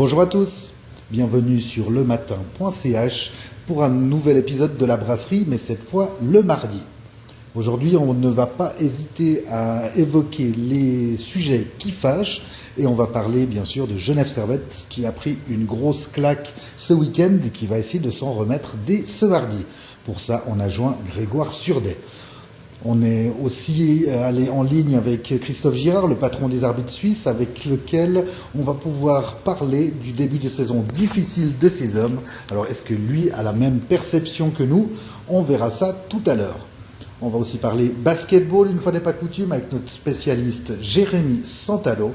Bonjour à tous, bienvenue sur lematin.ch pour un nouvel épisode de la brasserie, mais cette fois le mardi. Aujourd'hui, on ne va pas hésiter à évoquer les sujets qui fâchent et on va parler bien sûr de Genève Servette qui a pris une grosse claque ce week-end et qui va essayer de s'en remettre dès ce mardi. Pour ça, on a joint Grégoire Surdet. On est aussi allé en ligne avec Christophe Girard, le patron des arbitres suisses, avec lequel on va pouvoir parler du début de saison difficile de ces hommes. Alors, est-ce que lui a la même perception que nous? On verra ça tout à l'heure. On va aussi parler basketball, une fois n'est pas coutume, avec notre spécialiste Jérémy Santalo.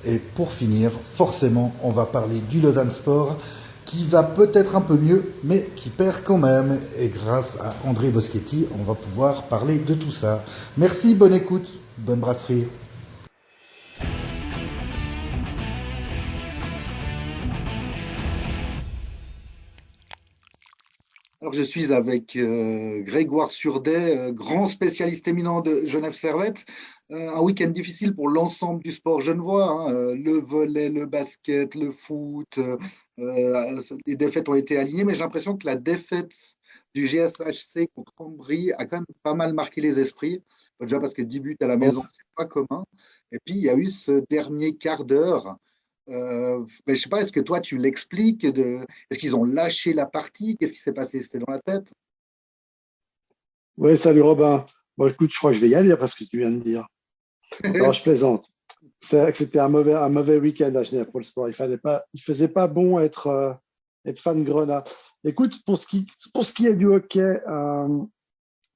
Et pour finir, forcément, on va parler du Lausanne Sport, qui va peut-être un peu mieux, mais qui perd quand même. Et grâce à André Boschetti, on va pouvoir parler de tout ça. Merci, bonne écoute, bonne brasserie. Alors, je suis avec Grégoire Surdet, grand spécialiste éminent de Genève Servette. Un week-end difficile pour l'ensemble du sport genevois, hein, le volley, le basket, le foot. Les défaites ont été alignées, mais j'ai l'impression que la défaite du GSHC contre Ambry a quand même pas mal marqué les esprits. Déjà parce que 10 buts à la maison, c'est pas commun. Et puis, il y a eu ce dernier quart d'heure. Mais je sais pas, est-ce que toi tu l'expliques Est-ce qu'ils ont lâché la partie? Qu'est-ce qui s'est passé? C'était dans la tête? Oui, salut Robin. Bon, écoute, je crois que je vais y aller après ce que tu viens de dire. Alors, je plaisante. C'est vrai que c'était un mauvais week-end à Genève pour le sport. Il faisait pas bon être fan Grenat. Écoute, pour ce qui est du hockey,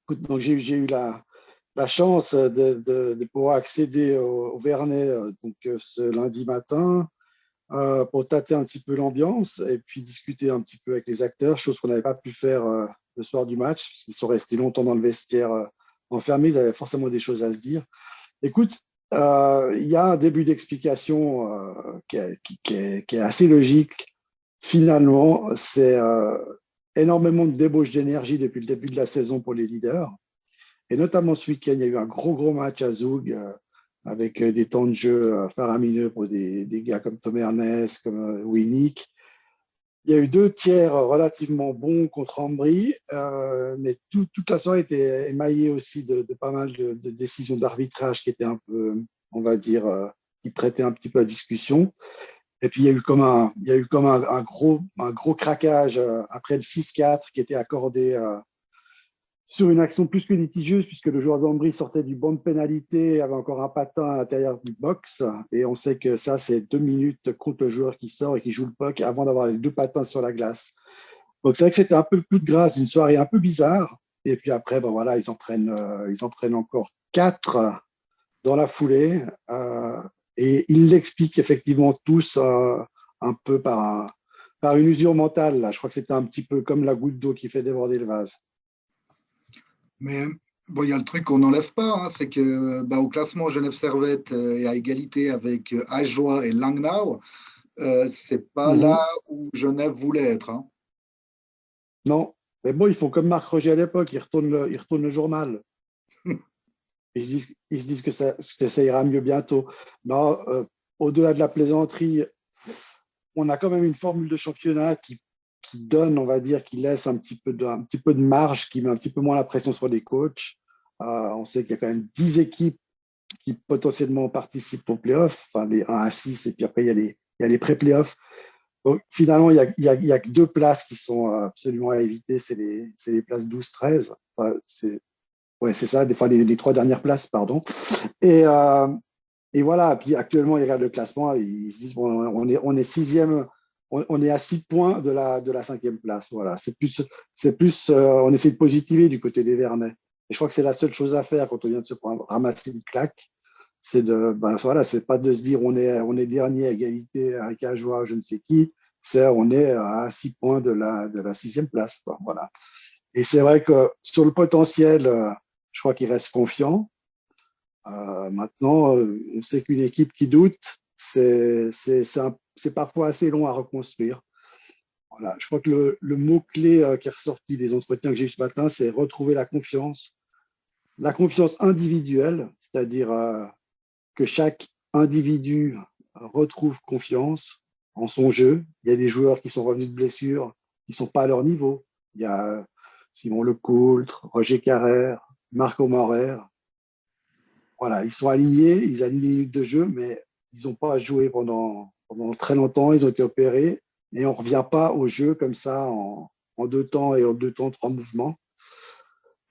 écoute, donc j'ai eu la chance de pouvoir accéder au Vernet ce lundi matin pour tâter un petit peu l'ambiance et puis discuter un petit peu avec les acteurs, chose qu'on n'avait pas pu faire le soir du match, parce qu'ils sont restés longtemps dans le vestiaire enfermés, ils avaient forcément des choses à se dire. Écoute, il y a un début d'explication qui est assez logique. Finalement, c'est énormément de débauche d'énergie depuis le début de la saison pour les leaders. Et notamment ce week-end, il y a eu un gros match à Zoug avec des temps de jeu faramineux pour des gars comme Tom Ernest, comme Winnick. Il y a eu deux tiers relativement bons contre Ambry, mais toute la soirée était émaillée aussi de pas mal de décisions d'arbitrage qui étaient un peu, on va dire, qui prêtaient un petit peu à discussion. Et puis il y a eu comme un gros craquage après le 6-4 qui était accordé sur une action plus que litigieuse, puisque le joueur d'Ambry sortait du banc de pénalité, avait encore un patin à l'intérieur du box. Et on sait que ça, c'est 2 minutes contre le joueur qui sort et qui joue le puck avant d'avoir les deux patins sur la glace. Donc c'est vrai que c'était un peu le coup de grâce, une soirée un peu bizarre. Et puis après, ben voilà, ils en prennent encore 4 dans la foulée. Et ils l'expliquent effectivement tous un peu par une usure mentale. Là. Je crois que c'était un petit peu comme la goutte d'eau qui fait déborder le vase. Mais bon, il y a le truc qu'on n'enlève pas, hein, c'est que au classement, Genève Servette est à égalité avec Ajoie et Langnau. C'est pas là Mhm. où Genève voulait être, hein. Non, mais bon, ils font comme Marc Roger à l'époque, ils retournent le journal. Ils se disent que ça ira mieux bientôt. Non, au-delà de la plaisanterie, on a quand même une formule de championnat qui donne, on va dire, qui laisse un petit peu de marge, qui met un petit peu moins la pression sur les coachs. On sait qu'il y a quand même 10 équipes qui potentiellement participent aux playoffs, enfin les 1 à 6, et puis après, il y a les pré-playoffs. Donc, finalement, il y a que 2 places qui sont absolument à éviter, c'est les places 12-13. Enfin, ouais, c'est ça, des fois les 3 dernières places, pardon. Et, euh, et voilà, puis actuellement, ils regardent le classement, ils se disent, bon, on est sixième, on est à 6 points de la 5e place. Voilà, on essaie de positiver du côté des Vernets. Et je crois que c'est la seule chose à faire quand on vient de se ramasser une claque, voilà, c'est pas de se dire on est dernier à égalité avec Ajoie, je ne sais qui, on est à 6 points de la 6e place. Quoi, voilà. Et c'est vrai que sur le potentiel, je crois qu'il reste confiant. Maintenant, on sait qu'une équipe qui doute, c'est parfois assez long à reconstruire. Voilà. Je crois que le mot-clé qui est ressorti des entretiens que j'ai eu ce matin, c'est retrouver la confiance. La confiance individuelle, c'est-à-dire que chaque individu retrouve confiance en son jeu. Il y a des joueurs qui sont revenus de blessure, qui ne sont pas à leur niveau. Il y a Simon Lecoultre, Roger Carrère, Marco Maurer. Voilà, ils sont alignés, ils alignent les minutes de jeu, mais ils n'ont pas joué pendant très longtemps. Ils ont été opérés et on ne revient pas au jeu comme ça en deux temps et en deux temps, trois mouvements.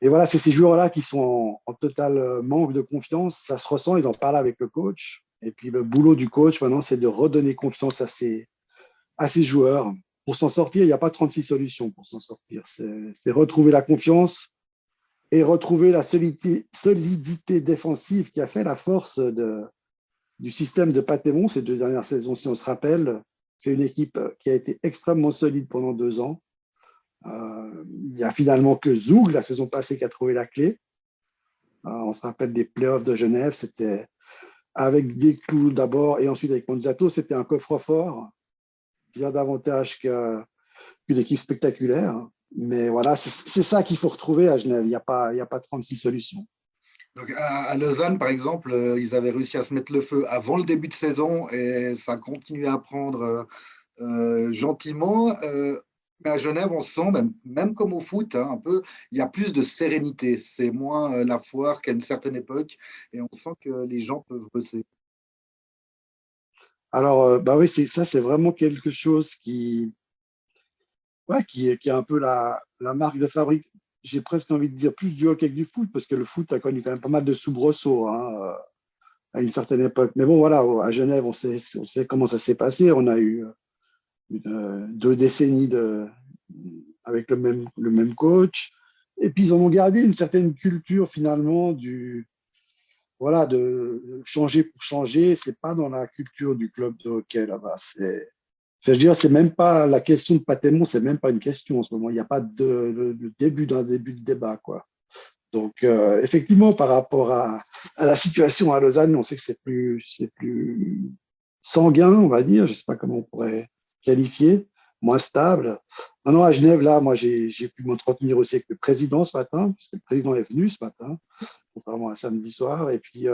Et voilà, c'est ces joueurs-là qui sont en total manque de confiance. Ça se ressent, ils en parlent avec le coach. Et puis le boulot du coach maintenant, c'est de redonner confiance à ces joueurs. Pour s'en sortir, il n'y a pas 36 solutions pour s'en sortir. C'est retrouver la confiance et retrouver la solidité défensive qui a fait la force du système de Patémon ces 2 dernières saisons. Si on se rappelle, c'est une équipe qui a été extrêmement solide pendant 2 ans. Il n'y a finalement que Zoug la saison passée qui a trouvé la clé. On se rappelle des playoffs de Genève, c'était avec des clous d'abord et ensuite avec Monzato, c'était un coffre-fort, bien davantage qu'une équipe spectaculaire. Mais voilà, c'est ça qu'il faut retrouver à Genève. Il n'y a pas 36 solutions. Donc à Lausanne, par exemple, ils avaient réussi à se mettre le feu avant le début de saison et ça a continué à prendre gentiment. Mais à Genève, on sent, même comme au foot, hein, un peu, il y a plus de sérénité. C'est moins la foire qu'à une certaine époque et on sent que les gens peuvent bosser. Alors, bah oui, ça, c'est vraiment quelque chose qui est un peu la marque de fabrique. J'ai presque envie de dire plus du hockey que du foot, parce que le foot a connu quand même pas mal de soubresauts, hein, à une certaine époque. Mais bon, voilà, à Genève, on sait comment ça s'est passé. On a eu 2 décennies avec le même coach. Et puis, ils en ont gardé une certaine culture, finalement, voilà, de changer pour changer. C'est pas dans la culture du club de hockey là-bas. Je veux dire, c'est même pas la question de Patémon, c'est même pas une question en ce moment. Il n'y a pas de début d'un début de débat, quoi. Donc, effectivement, par rapport à la situation à Lausanne, on sait que c'est plus sanguin, on va dire. Je ne sais pas comment on pourrait qualifier, moins stable. Maintenant, à Genève, là, moi, j'ai pu m'entretenir aussi avec le président ce matin, puisque le président est venu ce matin, contrairement à samedi soir. Et puis,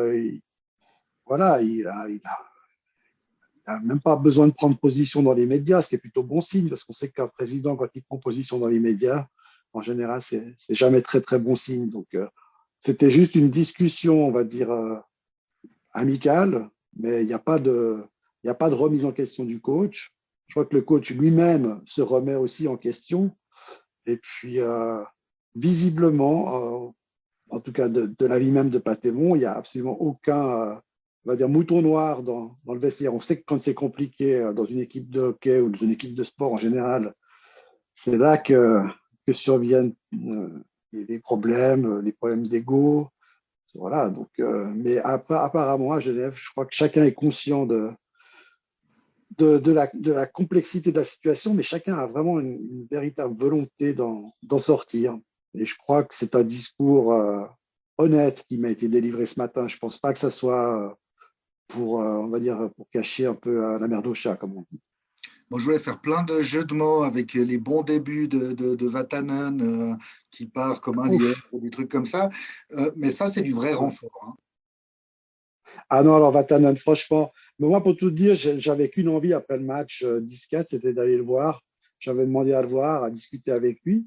voilà, il n'a même pas besoin de prendre position dans les médias, ce qui est plutôt bon signe, parce qu'on sait qu'un président, quand il prend position dans les médias, en général, c'est jamais très, très bon signe. Donc, c'était juste une discussion, on va dire, amicale, mais il n'y a pas de remise en question du coach. Je crois que le coach lui-même se remet aussi en question. Et puis, visiblement, en tout cas de l'avis même de Patémon, il n'y a absolument aucun, on va dire, mouton noir dans le vestiaire. On sait que quand c'est compliqué dans une équipe de hockey ou dans une équipe de sport en général, c'est là que surviennent les problèmes d'ego. Voilà, donc, mais apparemment à Genève, je crois que chacun est conscient de la complexité de la situation, mais chacun a vraiment une véritable volonté d'en sortir. Et je crois que c'est un discours honnête qui m'a été délivré ce matin. Je ne pense pas que ça soit pour, on va dire, pour cacher un peu la merde au chat, comme on dit. Bon, je voulais faire plein de jeux de mots avec les bons débuts de Vatanen qui part comme un lièvre, Ouf. ou des trucs comme ça. Mais ça, c'est du vrai renfort, hein. Ah non, alors Vatanen, franchement, mais moi, pour tout dire, j'avais qu'une envie après le match 10-4, c'était d'aller le voir. J'avais demandé à le voir, à discuter avec lui.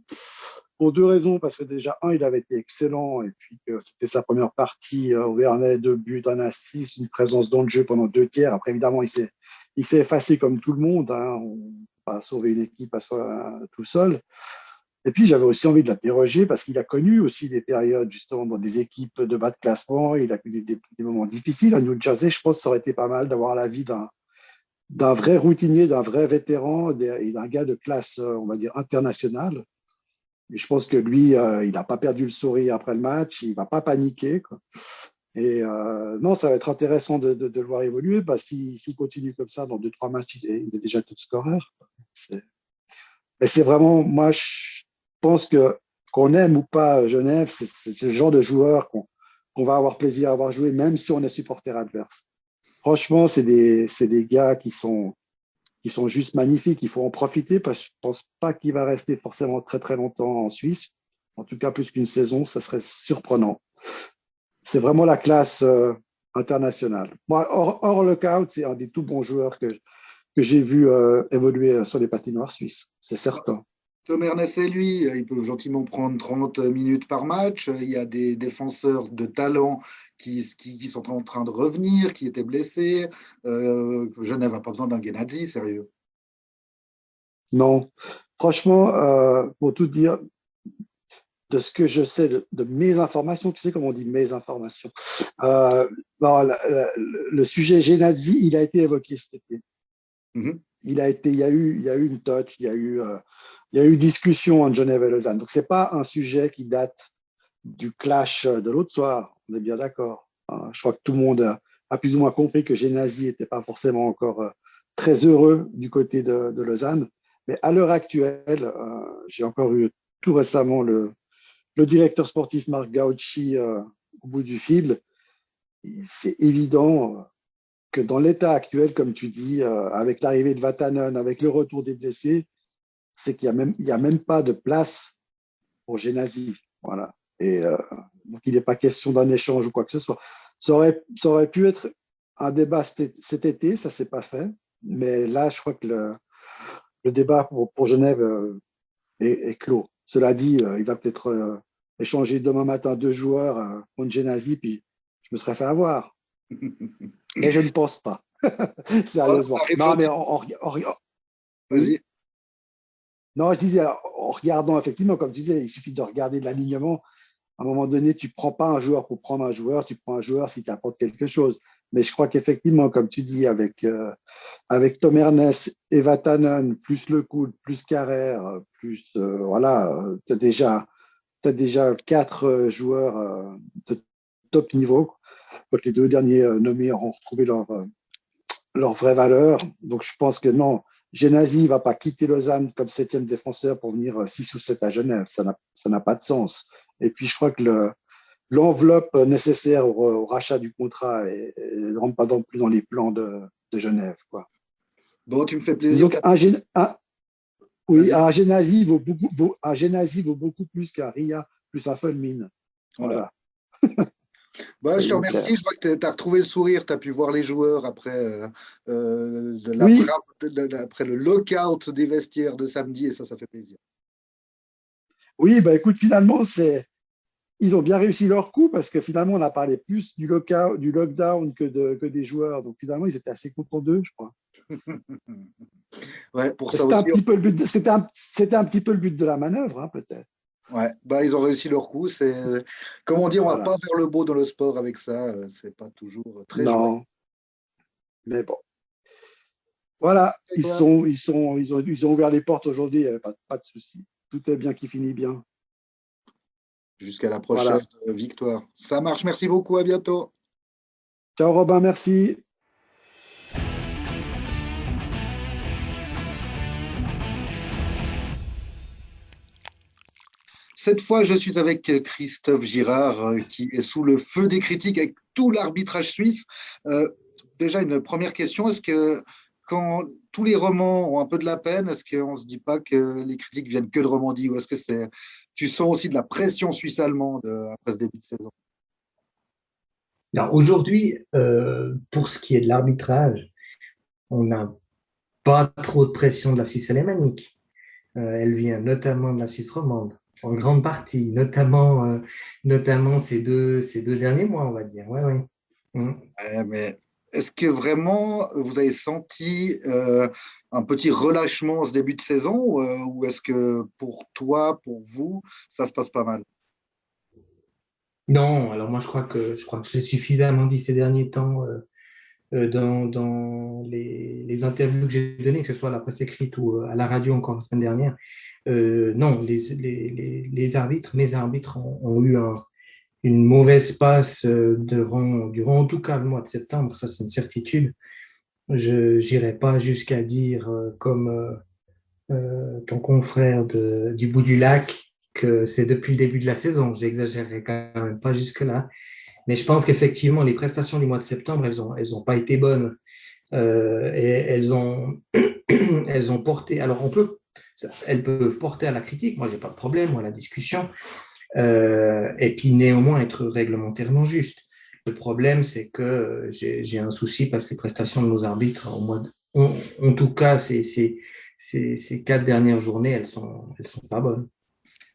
Pour 2 raisons, parce que déjà, il avait été excellent, et puis que c'était sa première partie au Vernet, 2 buts, un assist, une présence dans le jeu pendant 2 tiers. Après, évidemment, il s'est effacé comme tout le monde, hein. On ne peut pas sauver une équipe à soi tout seul. Et puis, j'avais aussi envie de l'interroger parce qu'il a connu aussi des périodes, justement, dans des équipes de bas de classement. Il a connu des moments difficiles. À New Jersey, je pense que ça aurait été pas mal d'avoir l'avis d'un vrai routinier, d'un vrai vétéran et d'un gars de classe, on va dire, internationale. Et je pense que lui, il n'a pas perdu le sourire après le match, il ne va pas paniquer, quoi. Et non, ça va être intéressant de le voir évoluer. Bah, s'il continue comme ça, dans 2, 3 matchs, il est déjà top scoreur. Mais c'est vraiment, moi, je pense qu'on aime ou pas Genève, c'est le genre de joueur qu'on va avoir plaisir à avoir joué, même si on est supporter adverse. Franchement, c'est des gars qui sont juste magnifiques. Il faut en profiter parce que je ne pense pas qu'il va rester forcément très, très longtemps en Suisse. En tout cas, plus qu'une saison, ça serait surprenant. C'est vraiment la classe internationale. Moi, hors lockout, c'est un des tout bons joueurs j'ai vu évoluer sur les patinoires suisses, c'est certain. Tom Ernest et lui, ils peuvent gentiment prendre 30 minutes par match. Il y a des défenseurs de talent qui sont en train de revenir, qui étaient blessés. Genève n'a pas besoin d'un Gennady, sérieux. Non, franchement, pour tout dire, de ce que je sais de mes informations, tu sais comment on dit mes informations, non, le sujet Gennady, il a été évoqué cet été. Mhm. Il y a eu une touch, il y a eu discussion entre Genève et Lausanne. Donc, ce n'est pas un sujet qui date du clash de l'autre soir, on est bien d'accord. Je crois que tout le monde a plus ou moins compris que Gennady n'était pas forcément encore très heureux du côté de Lausanne. Mais à l'heure actuelle, j'ai encore eu tout récemment le directeur sportif Marc Gauci au bout du fil. C'est évident que dans l'état actuel, comme tu dis, avec l'arrivée de Vatanen, avec le retour des blessés, c'est qu'il n'y a même pas de place pour Gennady. Voilà. Et donc, il n'est pas question d'un échange ou quoi que ce soit. Ça aurait pu être un débat cet été, ça ne s'est pas fait. Mais là, je crois que le débat pour Genève est clos. Cela dit, il va peut-être échanger demain matin 2 joueurs contre Gennady, puis je me serais fait avoir. Mais je ne pense pas. Sérieusement. Non, mais Vas-y. non, je disais, en regardant, effectivement, comme tu disais, il suffit de regarder de l'alignement. À un moment donné, tu ne prends pas un joueur pour prendre un joueur, tu prends un joueur si tu apportes quelque chose. Mais je crois qu'effectivement, comme tu dis, avec Tom Ernest et Vatanen, plus Le Coude, plus Carrère, plus, voilà, tu as déjà 4 joueurs de top niveau. Les 2 derniers nommés auront retrouvé leur vraie valeur. Donc, je pense que non, Gennady ne va pas quitter Lausanne comme 7e défenseur pour venir 6 ou 7 à Genève. Ça n'a pas de sens. Et puis, je crois que l'enveloppe nécessaire au rachat du contrat ne rentre pas non plus dans les plans de Genève. Quoi. Bon, tu me fais plaisir. Disons un Gennady vaut beaucoup plus qu'un Ria plus un Fulmin. Voilà. Bah, je te remercie. Je vois que tu as retrouvé le sourire. Tu as pu voir les joueurs après, Oui, après le lockout des vestiaires de samedi. Et ça fait plaisir. oui, bah écoute, finalement, ils ont bien réussi leur coup parce que finalement, on a parlé plus du lockdown que des joueurs. Donc finalement, ils étaient assez contents d'eux, je crois. Ouais, pour ça C'était un aussi. petit peu le but. C'était un petit peu le but de la manœuvre, hein, peut-être. Ouais, bah, ils ont réussi leur coup. Comme on dit, on va Voilà. pas vers le beau dans le sport avec ça. C'est pas toujours très joyeux. Non, mais bon. Voilà, ils ont ouvert les portes aujourd'hui, il n'y avait pas de souci. Tout est bien qui finit bien. Jusqu'à la prochaine Voilà. victoire. Ça marche. Merci beaucoup. À bientôt. Ciao Robin, merci. Cette fois, je suis avec Christophe Girard, qui est sous le feu des critiques avec tout l'arbitrage suisse. Déjà, une première question, est-ce que quand tous les romans ont un peu de la peine, est-ce qu'on ne se dit pas que les critiques viennent que de Romandie, ou est-ce que tu sens aussi de la pression suisse-allemande après ce début de saison? Alors aujourd'hui, pour ce qui est de l'arbitrage, on n'a pas trop de pression de la Suisse alémanique. Elle vient notamment de la Suisse romande, en grande partie, notamment ces deux derniers mois, on va dire. Ouais, ouais. Mais est-ce que vraiment vous avez senti un petit relâchement en ce début de saison, ou est-ce que pour toi, pour vous, ça se passe pas mal? Non, alors moi je crois que j'ai suffisamment dit ces derniers temps dans les interviews que j'ai données, que ce soit à la presse écrite ou à la radio encore la semaine dernière. Non, les arbitres, mes arbitres ont eu une mauvaise passe durant en tout cas le mois de septembre, ça c'est une certitude. Je n'irai pas jusqu'à dire, comme ton confrère du bout du lac, que c'est depuis le début de la saison. J'exagérerai quand même pas jusque-là. Mais je pense qu'effectivement, les prestations du mois de septembre, elles ont pas été bonnes. Et elles ont porté. Alors, elles peuvent porter à la critique. Moi, j'ai pas de problème, ou à la discussion. Et puis, néanmoins, être réglementairement juste. Le problème, c'est que j'ai un souci parce que les prestations de nos arbitres en tout cas, ces 4 dernières journées, elles sont pas bonnes.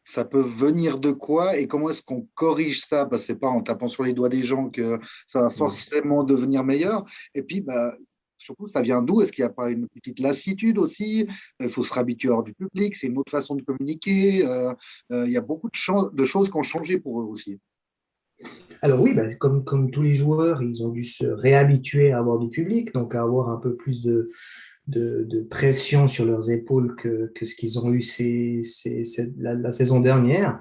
Ça peut venir de quoi et comment est-ce qu'on corrige ça? Bah, c'est pas en tapant sur les doigts des gens que ça va forcément devenir meilleur. Et puis, bah, surtout, ça vient d'où? Est-ce qu'il n'y a pas une petite lassitude aussi? Il faut se réhabituer hors du public, c'est une autre façon de communiquer. Il y a beaucoup de choses qui ont changé pour eux aussi. Alors oui, ben, comme tous les joueurs, ils ont dû se réhabituer à avoir du public, donc à avoir un peu plus de pression sur leurs épaules que ce qu'ils ont eu la saison dernière.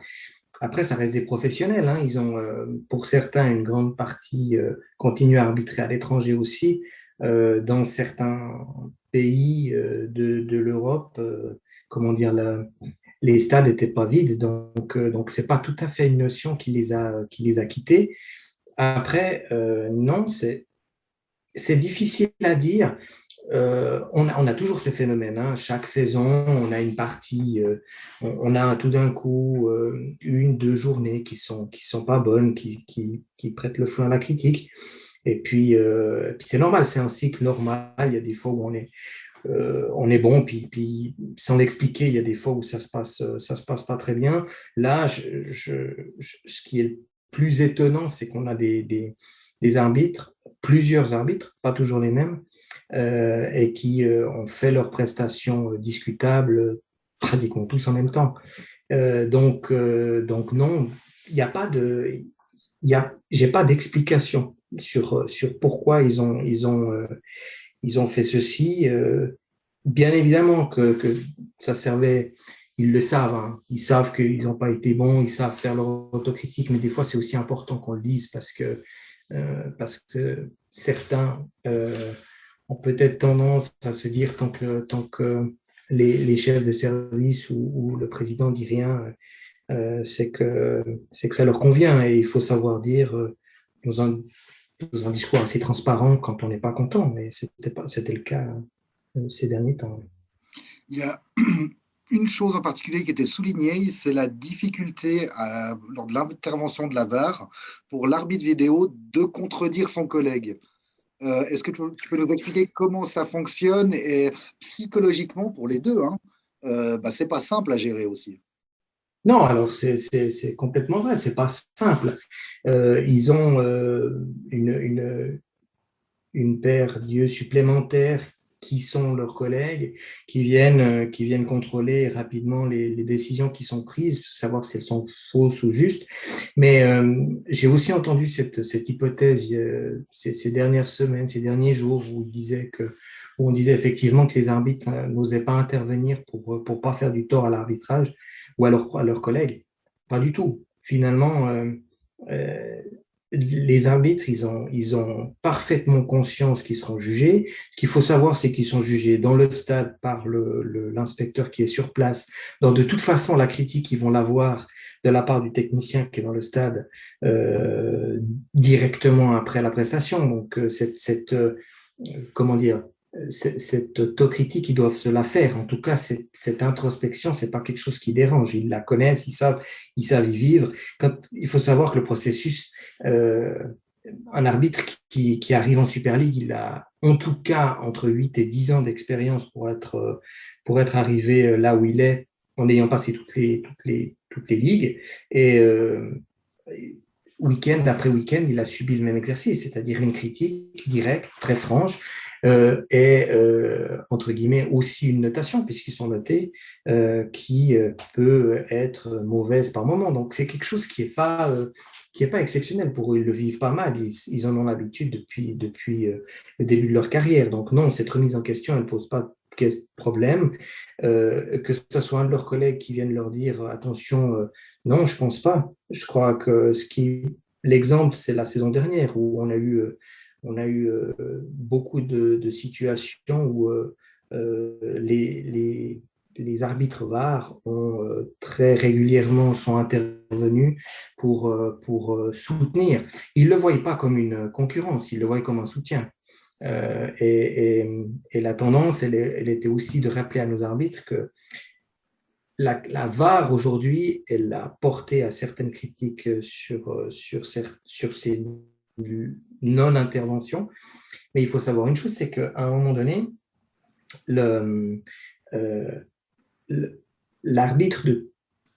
Après, ça reste des professionnels, hein. Ils ont, pour certains, une grande partie continuent à arbitrer à l'étranger aussi. Dans certains pays de l'Europe, comment dire, les stades n'étaient pas vides, donc c'est pas tout à fait une notion qui les a quittés. Après, non, c'est difficile à dire. On a toujours ce phénomène, hein. Chaque saison, on a une partie, on a tout d'un coup une, 2 journées qui sont pas bonnes, qui prêtent le flanc à la critique. Et puis c'est normal, c'est un cycle normal. Il y a des fois où on est bon, puis sans l'expliquer, il y a des fois où ça se passe pas très bien. Là, ce qui est le plus étonnant, c'est qu'on a des arbitres, plusieurs arbitres, pas toujours les mêmes, et qui ont fait leurs prestations discutables pratiquement tous en même temps. Donc non, il n'y a pas de, j'ai pas d'explication sur pourquoi ils ont fait ceci. Bien évidemment que ça servait, ils le savent, hein. Ils savent qu'ils n'ont pas été bons, ils savent faire leur autocritique, mais des fois c'est aussi important qu'on le dise parce que certains ont peut-être tendance à se dire tant que les chefs de service ou le président dit rien, c'est que ça leur convient et il faut savoir dire dans un discours assez transparent quand on n'est pas content, mais c'était le cas ces derniers temps. Il y a une chose en particulier qui était soulignée, c'est la difficulté lors de l'intervention de la VAR pour l'arbitre vidéo de contredire son collègue. Est-ce que tu peux nous expliquer comment ça fonctionne et psychologiquement pour les deux, hein, bah, c'est pas simple à gérer aussi. Non, alors c'est complètement vrai, c'est pas simple. Ils ont une paire d'yeux supplémentaires qui sont leurs collègues, qui viennent contrôler rapidement les décisions qui sont prises, savoir si elles sont fausses ou justes. Mais j'ai aussi entendu cette hypothèse ces dernières semaines, ces derniers jours, où on disait effectivement que les arbitres n'osaient pas intervenir pour pas faire du tort à l'arbitrage ou à leurs collègues. Pas du tout. Finalement, euh, les arbitres, ils ont parfaitement conscience qu'ils seront jugés. Ce qu'il faut savoir, c'est qu'ils sont jugés dans le stade par l'inspecteur qui est sur place. Donc, de toute façon, la critique, ils vont l'avoir de la part du technicien qui est dans le stade directement après la prestation. Donc, comment dire, cette autocritique, ils doivent se la faire. En tout cas, cette introspection, c'est pas quelque chose qui dérange. Ils la connaissent, ils savent y vivre. Il faut savoir que le processus, un arbitre qui arrive en Super League, il a en tout cas entre 8 et 10 ans d'expérience pour être arrivé là où il est, en ayant passé toutes les ligues. Et week-end après week-end, il a subi le même exercice, c'est-à-dire une critique directe, très franche, et entre guillemets aussi une notation, puisqu'ils sont notés, qui peut être mauvaise par moment. Donc c'est quelque chose qui est pas exceptionnel pour eux. Ils le vivent pas mal. Ils en ont l'habitude depuis le début de leur carrière. Donc non, cette remise en question, elle ne pose pas de problème. Que ce soit un de leurs collègues qui vienne leur dire attention, non, je pense pas. Je crois que l'exemple, c'est la saison dernière où on a eu beaucoup de situations où les arbitres VAR ont très régulièrement sont intervenus pour soutenir. Ils ne le voient pas comme une concurrence, ils le voient comme un soutien. Et la tendance, elle était aussi de rappeler à nos arbitres que la VAR aujourd'hui, elle a porté à certaines critiques sur ces non-interventions. Mais il faut savoir une chose, c'est qu'à un moment donné, le, euh, le- l'arbitre,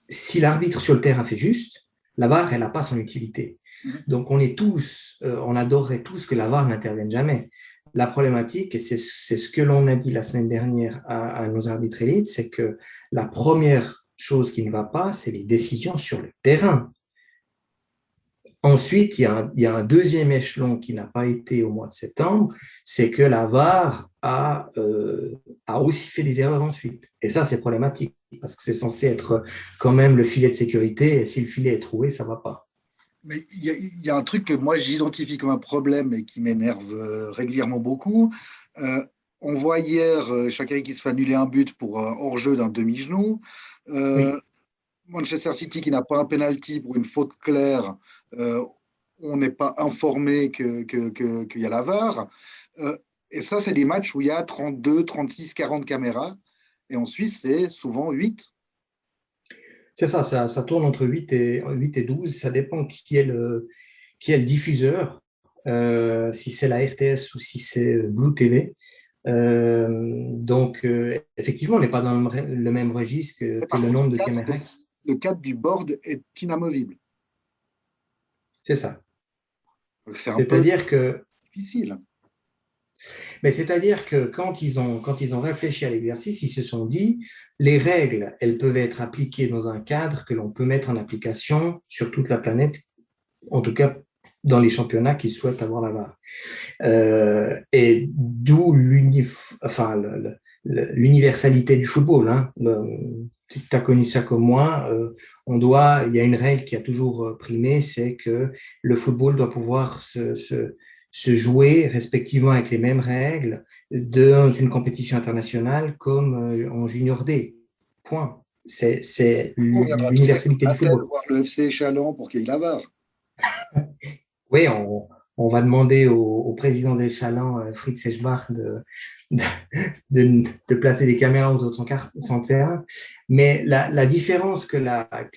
si l'arbitre sur le terrain fait juste, la VAR, elle n'a pas son utilité. Donc, on adorerait tous que la VAR n'intervienne jamais. La problématique, et c'est ce que l'on a dit la semaine dernière à nos arbitres élites, c'est que la première chose qui ne va pas, c'est les décisions sur le terrain. Ensuite, il y a un deuxième échelon qui n'a pas été au mois de septembre, c'est que la VAR a aussi fait des erreurs ensuite. Et ça, c'est problématique, parce que c'est censé être quand même le filet de sécurité, et si le filet est troué, ça ne va pas. Mais il y a un truc que moi j'identifie comme un problème et qui m'énerve régulièrement beaucoup. On voit hier Shaqiri qui se fait annuler un but pour un hors-jeu d'un demi-genou. Oui, Manchester City qui n'a pas un penalty pour une faute claire. On n'est pas informé qu'il y a la VAR. Et ça, c'est des matchs où il y a 32, 36, 40 caméras. Et en Suisse, c'est souvent 8. c'est ça, ça tourne entre 8 et 12, ça dépend qui est le diffuseur, si c'est la RTS ou si c'est Blue TV. Donc, effectivement, on n'est pas dans le même registre que Par le contre, nombre de caméras. le cadre du board est inamovible. C'est ça. Donc, c'est un peu C'est-à-dire que, difficile. c'est-à-dire que quand ils ont réfléchi à l'exercice, ils se sont dit, les règles, elles peuvent être appliquées dans un cadre que l'on peut mettre en application sur toute la planète, en tout cas dans les championnats qui souhaitent avoir la VAR. Et d'où l'universalité du football. Hein. Tu as connu ça comme moi. Il y a une règle qui a toujours primé, c'est que le football doit pouvoir se jouer respectivement avec les mêmes règles dans une compétition internationale comme en junior D. Point. C'est On viendra tous avec l'universalité la du tête football. voir le FC Chalon pour qu'il y ait la VAR. Oui, on va demander au président des Chalands, Fritz Eschbach, de, de placer des caméras autour de son terrain. Mais la différence que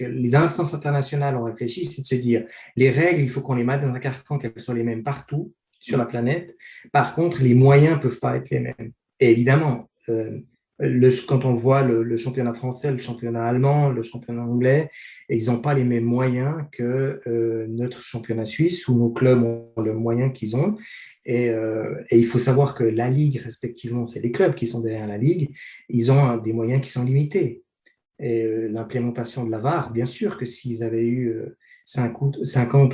les instances internationales ont réfléchi, c'est de se dire, les règles, il faut qu'on les mette dans un carcan, qu'elles soient les mêmes partout sur la planète. Par contre, les moyens ne peuvent pas être les mêmes. Et évidemment, quand on voit le championnat français, le championnat allemand, le championnat anglais, ils n'ont pas les mêmes moyens que notre championnat suisse, où nos clubs ont le moyen qu'ils ont. Et il faut savoir que la Ligue, respectivement, c'est les clubs qui sont derrière la Ligue, ils ont des moyens qui sont limités. Et l'implémentation de la VAR, bien sûr que s'ils avaient eu 50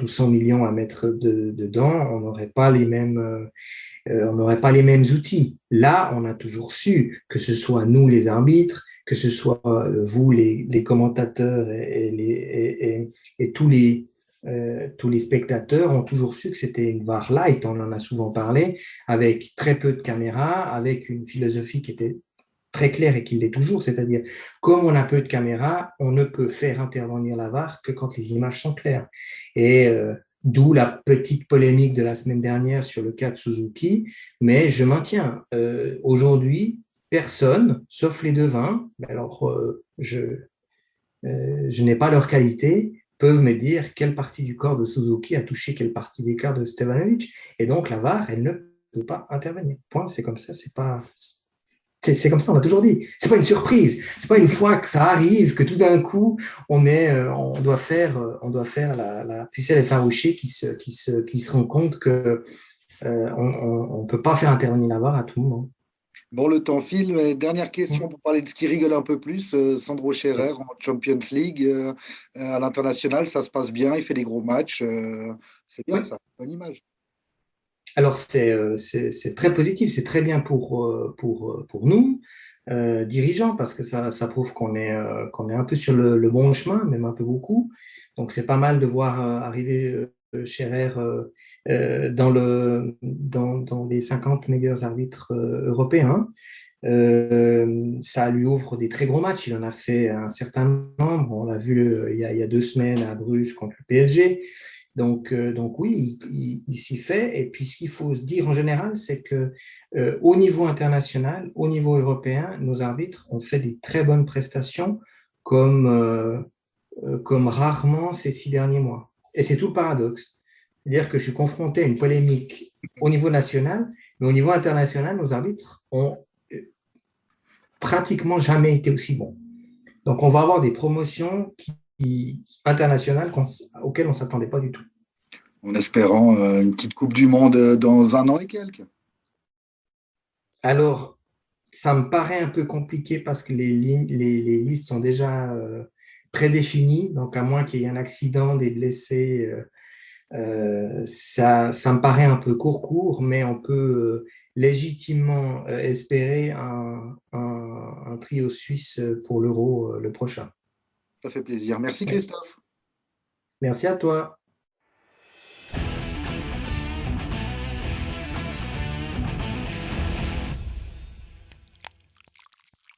ou 100 millions à mettre dedans, on n'aurait pas on n'aurait pas les mêmes outils. Là, on a toujours su, que ce soit nous les arbitres, que ce soit vous les commentateurs et tous les spectateurs ont toujours su que c'était une VAR light, on en a souvent parlé, avec très peu de caméras, avec une philosophie qui était très claire et qui l'est toujours, c'est-à-dire, comme on a peu de caméras, on ne peut faire intervenir la VAR que quand les images sont claires. Et d'où la petite polémique de la semaine dernière sur le cas de Suzuki, mais je maintiens, aujourd'hui, personne, sauf les devins, alors je n'ai pas leur qualité, peuvent me dire quelle partie du corps de Suzuki a touché quelle partie du corps de Stevanovic. Et donc la VAR, elle ne peut pas intervenir. Point, c'est comme ça, c'est comme ça, on l'a toujours dit. C'est pas une surprise. C'est pas une fois que ça arrive que tout d'un coup on doit faire la pucelle effarouchée qui se rend compte que on peut pas faire intervenir la VAR à tout moment. Bon, le temps file. Mais dernière question pour parler de ce qui rigole un peu plus. Sandro Scherer en Champions League à l'international, ça se passe bien. Il fait des gros matchs. C'est bien Oui. ça. Bonne image. Alors, c'est très positif, c'est très bien pour nous, dirigeants, parce que ça prouve qu'on est un peu sur le bon chemin, même un peu beaucoup. Donc, c'est pas mal de voir arriver Scherer dans les 50 meilleurs arbitres européens. Ça lui ouvre des très gros matchs. Il en a fait un certain nombre. On l'a vu il y a 2 semaines à Bruges contre le PSG. Donc oui, il s'y fait. Et puis, ce qu'il faut se dire en général, c'est que au niveau international, au niveau européen, nos arbitres ont fait des très bonnes prestations comme rarement ces 6 derniers mois. Et c'est tout le paradoxe. C'est-à-dire que je suis confronté à une polémique au niveau national, mais au niveau international, nos arbitres ont pratiquement jamais été aussi bon. Donc, on va avoir des promotions internationales auxquelles on ne s'attendait pas du tout. En espérant une petite Coupe du Monde dans 1 an et quelques. Alors, ça me paraît un peu compliqué parce que les listes sont déjà prédéfinies. Donc, à moins qu'il y ait un accident, des blessés, ça me paraît un peu court, mais on peut légitimement espérer un trio suisse pour l'Euro le prochain. Ça fait plaisir. Merci Christophe. Merci à toi.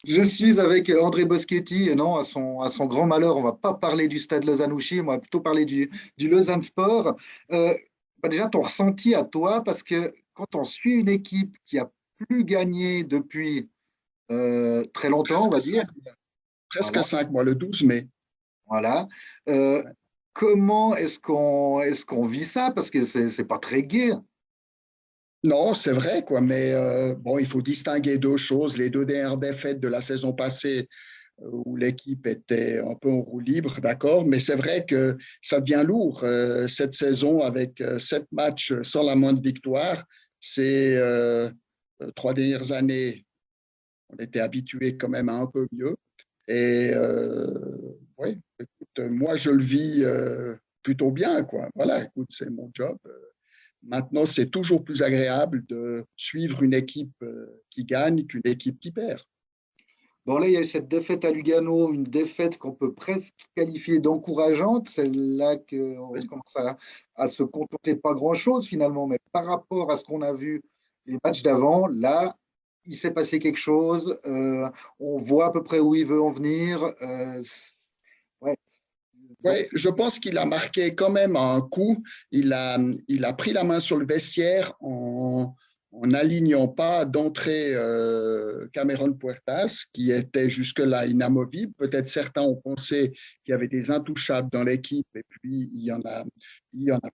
Je suis avec André Boschetti, et non, à son grand malheur, on ne va pas parler du stade Lausanne-Ouchy, on va plutôt parler du Lausanne Sport. Déjà, ton ressenti à toi, parce que quand on suit une équipe qui a plus gagné depuis très longtemps, on va dire. Presque 5 mois, le 12 mai. Voilà. Comment est-ce qu'on vit ça? Parce que c'est pas très gai. Non, c'est vrai, quoi. Mais bon, il faut distinguer deux choses. Les deux dernières défaites de la saison passée, où l'équipe était un peu en roue libre, d'accord. Mais c'est vrai que ça devient lourd cette saison avec 7 matchs sans la moindre victoire. C'est 3 dernières années, on était habitué quand même à un peu mieux. Et oui, écoute, moi je le vis plutôt bien, quoi. Voilà, écoute, c'est mon job. Maintenant, c'est toujours plus agréable de suivre une équipe qui gagne qu'une équipe qui perd. Bon, là, il y a eu cette défaite à Lugano, une défaite qu'on peut presque qualifier d'encourageante. C'est là qu'on commence à se contenter pas grand-chose finalement, mais par rapport à ce qu'on a vu les matchs d'avant, là, il s'est passé quelque chose. On voit à peu près où il veut en venir. Ouais. Oui, je pense qu'il a marqué quand même un coup. Il a pris la main sur le vestiaire en n'alignant pas d'entrée Cameron Puertas, qui était jusque-là inamovible. Peut-être certains ont pensé qu'il y avait des intouchables dans l'équipe, et puis il y en a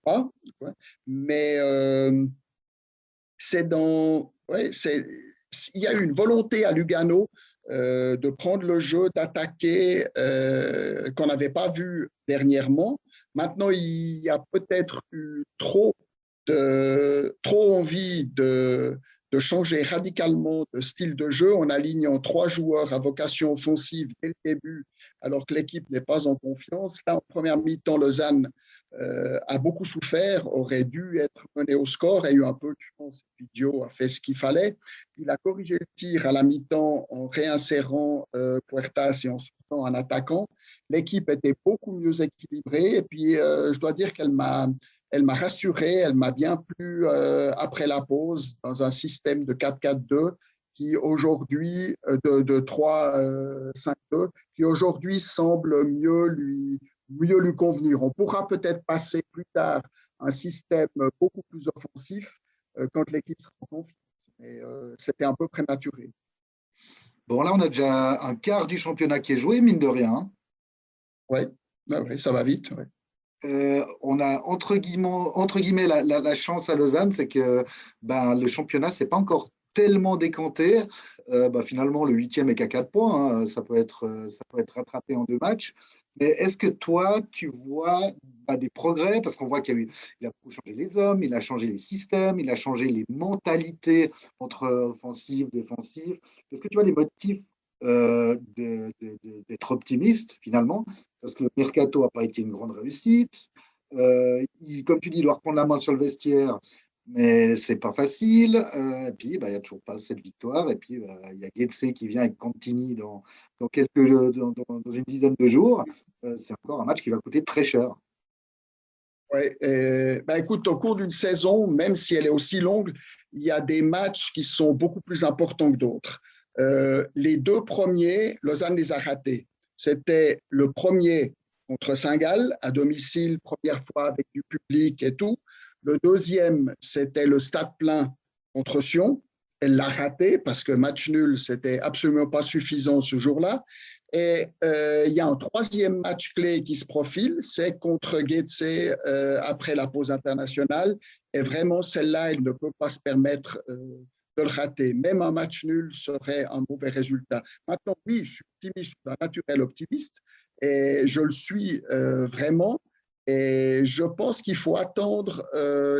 pas. Mais il y a eu une volonté à Lugano de prendre le jeu, d'attaquer, qu'on n'avait pas vu dernièrement. Maintenant, il y a peut-être eu trop envie de changer radicalement de style de jeu en alignant 3 joueurs à vocation offensive dès le début, alors que l'équipe n'est pas en confiance. Là, en première mi-temps, Lausanne a beaucoup souffert, aurait dû être mené au score, a eu un peu de chance. Dio a fait ce qu'il fallait. Il a corrigé le tir à la mi-temps en réinsérant Puertas et en sortant un attaquant. L'équipe était beaucoup mieux équilibrée et puis je dois dire qu'elle m'a rassuré, elle m'a bien plu après la pause dans un système de 4-4-2 qui aujourd'hui, de 3-5-2, qui aujourd'hui semble mieux lui convenir. On pourra peut-être passer plus tard à un système beaucoup plus offensif quand l'équipe sera en confiance. Mais c'était un peu prématuré. Bon, là, on a déjà un quart du championnat qui est joué, mine de rien. Oui, ça va vite. Ouais. On a entre guillemets la chance à Lausanne, c'est que le championnat c'est pas encore tellement décanté. Finalement, le 8e est qu'à 4 points. Hein, ça peut être rattrapé en 2 matchs. Mais est-ce que toi, tu vois des progrès? Parce qu'on voit il a beaucoup changé les hommes, il a changé les systèmes, il a changé les mentalités entre offensive, défensive. Est-ce que tu vois des motifs d'être optimiste finalement, parce que le mercato n'a pas été une grande réussite. Comme tu dis, il doit reprendre la main sur le vestiaire, mais c'est pas facile. Et puis, il n'y a toujours pas cette victoire. Et puis, il y a Getse qui vient avec Cantini dans une dizaine de jours. C'est encore un match qui va coûter très cher. Ouais, écoute, au cours d'une saison, même si elle est aussi longue, il y a des matchs qui sont beaucoup plus importants que d'autres. Les 2 premiers, Lausanne les a ratés. C'était le premier contre Saint-Gall, à domicile, première fois avec du public et tout. Le deuxième, c'était le stade plein contre Sion. Elle l'a raté parce que match nul, c'était absolument pas suffisant ce jour-là. Et il y a un 3e match clé qui se profile, c'est contre Getse après la pause internationale. Et vraiment, celle-là, elle ne peut pas se permettre de le rater. Même un match nul serait un mauvais résultat. Maintenant, oui, je suis optimiste, je suis un naturel optimiste, et je le suis vraiment. Et je pense qu'il faut attendre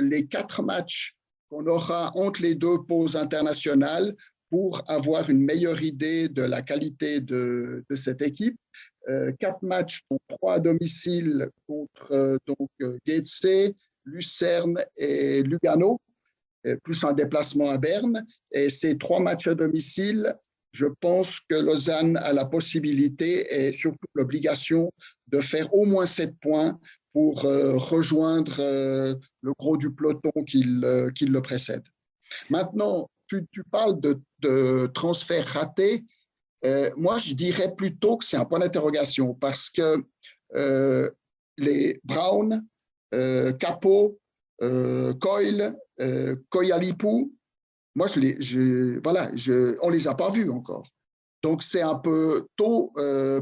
les 4 matchs qu'on aura entre les 2 pauses internationales pour avoir une meilleure idée de la qualité de cette équipe. 4 matchs, dont 3 à domicile contre Getse, Lucerne et Lugano, plus un déplacement à Berne. Et ces 3 matchs à domicile, je pense que Lausanne a la possibilité et surtout l'obligation de faire au moins 7 points pour rejoindre le gros du peloton qui le précède. Maintenant, tu parles de transfert raté. Moi, je dirais plutôt que c'est un point d'interrogation parce que les Brown, Capo, Coyle, Koyalipou, moi, on les a pas vus encore. Donc, c'est un peu tôt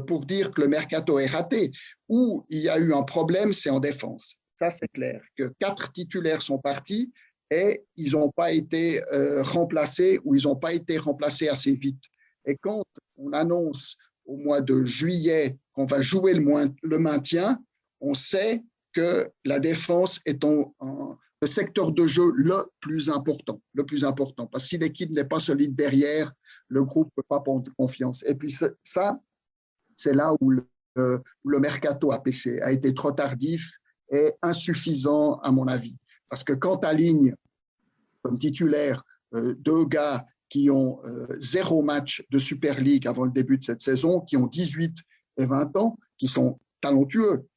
pour dire que le mercato est raté. Où il y a eu un problème, c'est en défense. Ça, c'est clair. Que 4 titulaires sont partis et ils n'ont pas été remplacés ou ils n'ont pas été remplacés assez vite. Et quand on annonce au mois de juillet qu'on va jouer le maintien, on sait que la défense est le secteur de jeu le plus important. Parce que si l'équipe n'est pas solide derrière, le groupe ne peut pas prendre confiance. Et puis ça, c'est là où le mercato a péché, a été trop tardif et insuffisant à mon avis. Parce que quand tu alignes comme titulaire 2 gars qui ont 0 match de Super League avant le début de cette saison, qui ont 18 et 20 ans, qui sont talentueux,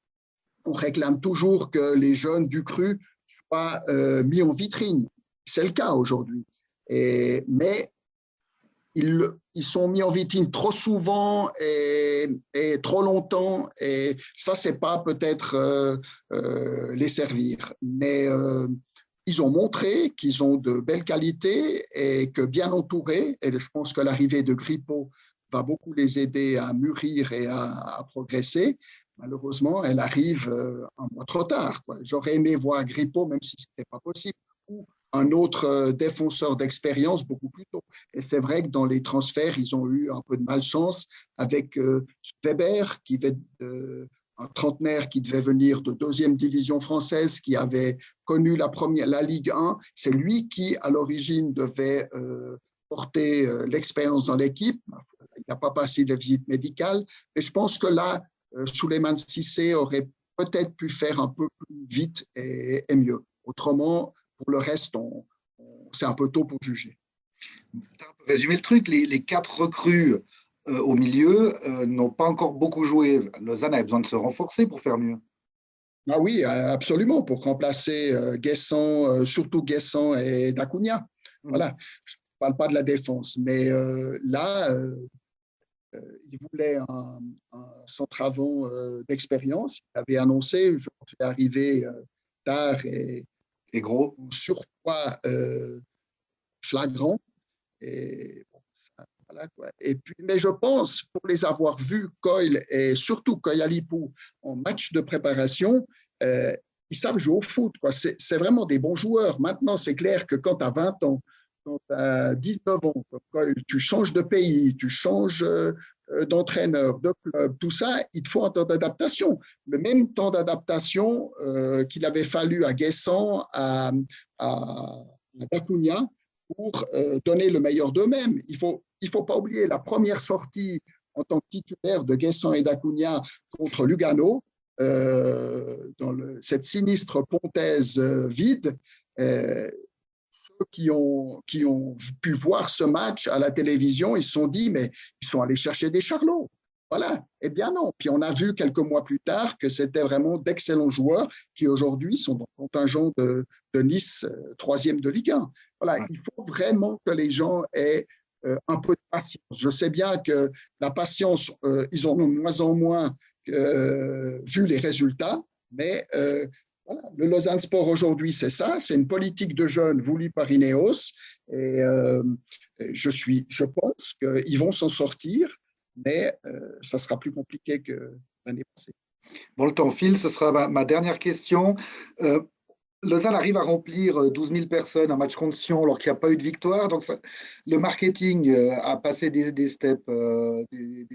on réclame toujours que les jeunes du cru soient mis en vitrine. C'est le cas aujourd'hui. Mais ils sont mis en vitrine trop souvent et trop longtemps. Et ça, c'est pas peut-être les servir. Mais ils ont montré qu'ils ont de belles qualités et que bien entourés, et je pense que l'arrivée de Grippo va beaucoup les aider à mûrir et à progresser. Malheureusement, elle arrive un mois trop tard. J'aurais aimé voir Grippo, même si ce n'était pas possible, ou un autre défenseur d'expérience beaucoup plus tôt. Et c'est vrai que dans les transferts, ils ont eu un peu de malchance avec Weber, un trentenaire qui devait venir de 2e division française, qui avait connu la Ligue 1. C'est lui qui, à l'origine, devait porter l'expérience dans l'équipe. Il n'a pas passé de visite médicale. Et je pense que là, Souleymane Cissé aurait peut-être pu faire un peu plus vite et mieux. Autrement, pour le reste, c'est un peu tôt pour juger. Tu as un peu résumé le truc. Les 4 recrues au milieu n'ont pas encore beaucoup joué. Lausanne avait besoin de se renforcer pour faire mieux. Ah oui, absolument, pour remplacer Guessant, surtout Guessant et Dacunia. Voilà, je ne parle pas de la défense, mais là, il voulait un centre avant d'expérience. Il avait annoncé, je pense qu'il est arrivé tard et gros, surpoids flagrant. Et bon, ça, voilà, quoi. Et puis, mais je pense, pour les avoir vus, Coyle et surtout Koyalipou en match de préparation, ils savent jouer au foot. C'est vraiment des bons joueurs. Maintenant, c'est clair que quand tu as 20 ans, quand tu as 19 ans, tu changes de pays, tu changes d'entraîneur, de club, tout ça, il te faut un temps d'adaptation. Le même temps d'adaptation qu'il avait fallu à Guessant, à Dacunia, pour donner le meilleur d'eux-mêmes. Il faut pas oublier la première sortie en tant que titulaire de Guessant et Dacunia contre Lugano, dans cette sinistre pontaise vide. Ceux qui ont pu voir ce match à la télévision, ils se sont dit, mais ils sont allés chercher des charlots. Voilà. Eh bien non. Puis on a vu quelques mois plus tard que c'était vraiment d'excellents joueurs qui aujourd'hui sont dans le contingent de Nice, 3e de Ligue 1. Voilà. Il faut vraiment que les gens aient un peu de patience. Je sais bien que la patience, ils en ont de moins en moins vu les résultats, mais voilà. Le Lausanne Sport aujourd'hui, c'est ça, c'est une politique de jeunes voulue par Ineos et je pense qu'ils vont s'en sortir, mais ça sera plus compliqué que l'année passée. Bon, le temps file, ce sera ma dernière question. Lausanne arrive à remplir 12 000 personnes un match contre Sion alors qu'il n'y a pas eu de victoire. Donc, le marketing a passé des steps, des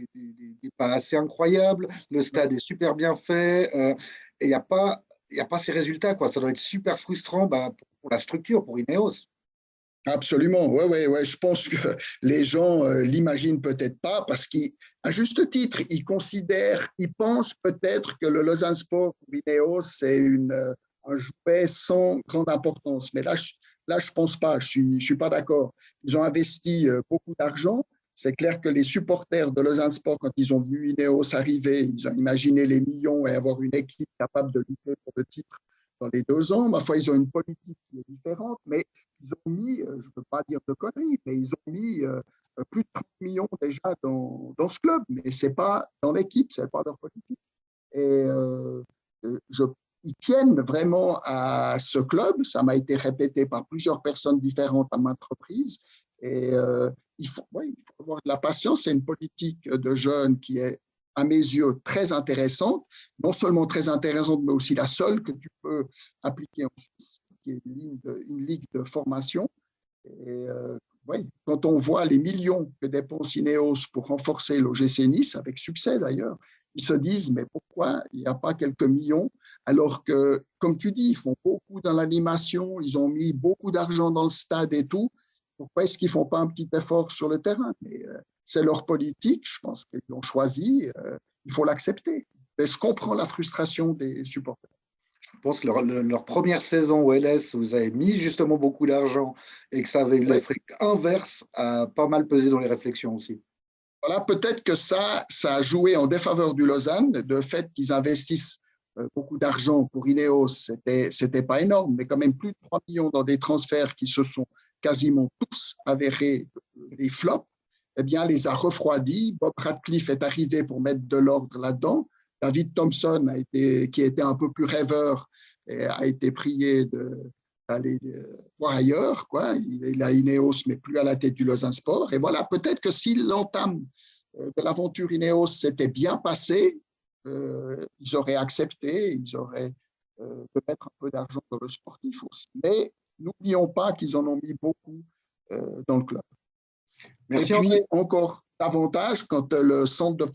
pas assez incroyables. Le stade est super bien fait. Et il y a pas ces résultats, quoi. Ça doit être super frustrant pour la structure, pour Ineos. Absolument, ouais, ouais, ouais. Je pense que les gens l'imaginent peut-être pas parce qu'à juste titre, ils considèrent, ils pensent peut-être que le Lausanne Sport pour Ineos, c'est un jouet sans grande importance. Mais je pense pas, je suis pas d'accord. Ils ont investi beaucoup d'argent. C'est clair que les supporters de Lausanne Sport, quand ils ont vu Ineos arriver, ils ont imaginé les millions et avoir une équipe capable de lutter pour le titre dans les 2 ans. Ma foi, ils ont une politique qui est différente, mais ils ont mis, je ne peux pas dire de conneries, mais ils ont mis plus de 30 millions déjà dans ce club, mais ce n'est pas dans l'équipe, ce n'est pas leur politique. Et ils tiennent vraiment à ce club, ça m'a été répété par plusieurs personnes différentes à maintes reprises, et il faut avoir de la patience, c'est une politique de jeunes qui est à mes yeux très intéressante, non seulement très intéressante, mais aussi la seule que tu peux appliquer en Suisse, qui est une ligue de formation. Et ouais, quand on voit les millions que dépense Ineos pour renforcer l'OGC Nice, avec succès d'ailleurs, ils se disent, mais pourquoi il n'y a pas quelques millions alors que, comme tu dis, ils font beaucoup dans l'animation, ils ont mis beaucoup d'argent dans le stade et tout. Pourquoi est-ce qu'ils ne font pas un petit effort sur le terrain? Mais c'est leur politique, je pense qu'ils l'ont choisi, il faut l'accepter. Mais je comprends la frustration des supporters. Je pense que leur première saison au LS, vous avez mis justement beaucoup d'argent et que ça avait eu l'effet inverse, a pas mal pesé dans les réflexions aussi. Voilà, peut-être que ça a joué en défaveur du Lausanne, le fait qu'ils investissent beaucoup d'argent pour Ineos, c'était pas énorme, mais quand même plus de 3 millions dans des transferts qui se sont quasiment tous avérés des flops, eh bien, les a refroidis. Bob Radcliffe est arrivé pour mettre de l'ordre là-dedans. David Thompson, qui était un peu plus rêveur, a été prié d'aller voir ailleurs. Quoi. Il a Ineos, mais plus à la tête du Lausanne Sport. Et voilà, peut-être que si l'entame de l'aventure Ineos s'était bien passée, ils auraient accepté, ils auraient de mettre un peu d'argent dans le sportif aussi. Mais n'oublions pas qu'ils en ont mis beaucoup dans le club. Merci. Et puis, encore davantage quand le centre